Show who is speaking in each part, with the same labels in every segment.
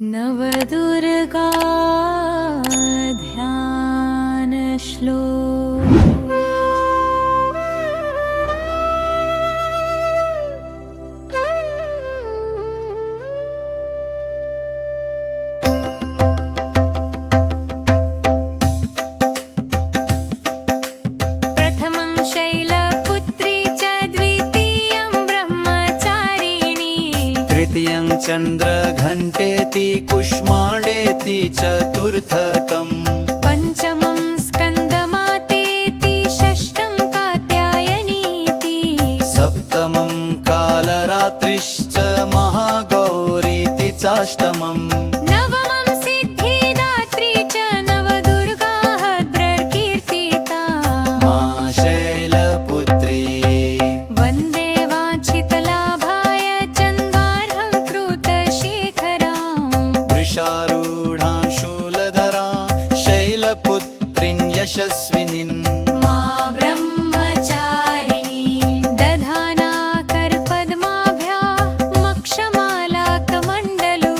Speaker 1: नवदुर्गा ध्यान श्लोक। प्रथमं शैलपुत्री च द्वितीयं ब्रह्मचारिणी,
Speaker 2: तृतीयं चन्द्रघण्टेति कुष्माण्डेति चतुर्थकम्,
Speaker 1: पञ्चमं स्कन्दमातेति षष्ठं कात्यायनीति,
Speaker 2: सप्तमं कालरात्रिश्च महागौरीति चाष्टमम्,
Speaker 1: नवमं सिद्धिदात्री च नवदुर्गाः द्रकीर्तिता।
Speaker 2: मा शैलपुत्री
Speaker 1: वन्दे वाञ्छितलाभाय चन्द्रार्हं कृतशेखराम्,
Speaker 2: वृषारूढां शूलधरां शैलपुत्रीं यशस्विनीम्,
Speaker 1: मा ब्रह्मचारिणी दधाना करपद्माभ्यां मक्षमालाकमण्डलू,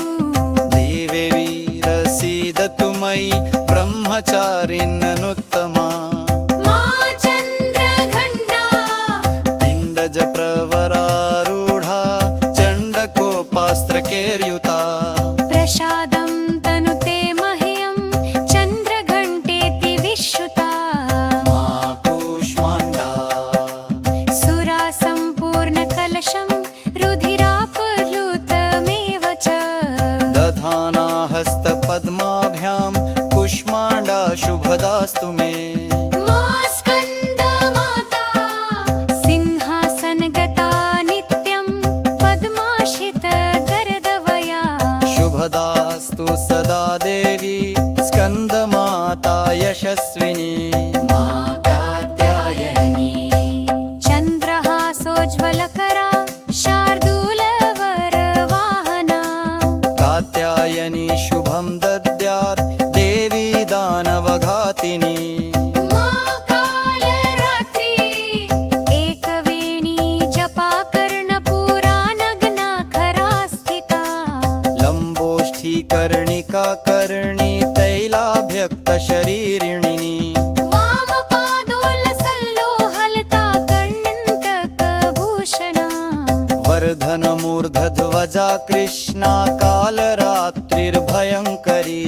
Speaker 2: देवे वीरसीदतु मयि ब्रह्मचारिण्यनुत्तमा,
Speaker 1: मा चन्द्रघण्टा
Speaker 2: पिण्डजप्रवरारूढा चण्डकोपास्त्रकेर्युता,
Speaker 1: प्रसादं तनुते मह्यं चन्द्रघण्टेति विश्रुता,
Speaker 2: मा कूष्माण्डा
Speaker 1: सुरासम्पूर्णकलशं रुधिरापहृतमेव च,
Speaker 2: दधाना हस्तपद्माभ्यां कुष्माण्डा शुभदास्तु मे,
Speaker 1: मा स्कन्दमाता सिंहासनगता नित्यं पद्माशितगरदवया,
Speaker 2: शुभदास्तु सदा देवी स्कन्दमाता यशस्विनी,
Speaker 1: मा कात्यायनी चन्द्रहासोज्ज्वलकरा शार्दूलवरवाहना,
Speaker 2: कात्यायनी शुभं दद्यात् देवी दानवघातिनी,
Speaker 1: मा कालरात्रि एकवेणी जपाकर्णपुराणग्नाखरा स्थिता,
Speaker 2: लम्बोष्ठीकर्णिका कर्णी तैलाभ्यक्तशरीरिणी,
Speaker 1: वामपादोलसल्लोहलता कर्णन्तकभूषणा,
Speaker 2: वर्धनमूर्धध्वजा कृष्णा कालरात्रिर्भयङ्करी,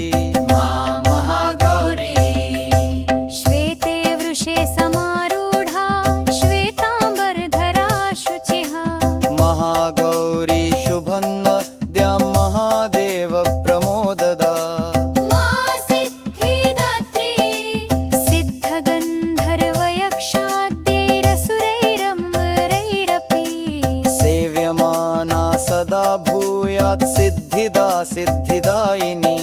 Speaker 1: मा महागौरी श्वेते वृषे समारूढा श्वेताम्बरधरा शुचिः,
Speaker 2: महागौरी शुभन्नद्यां महादेव प्रमोददा,
Speaker 1: मा सिद्धिदात्री सिद्धगन्धर्वयक्षाद्यैरसुरैरमरैरपि,
Speaker 2: सेव्यमाना सदा भूयात् सिद्धिदा सिद्धिदायिनी।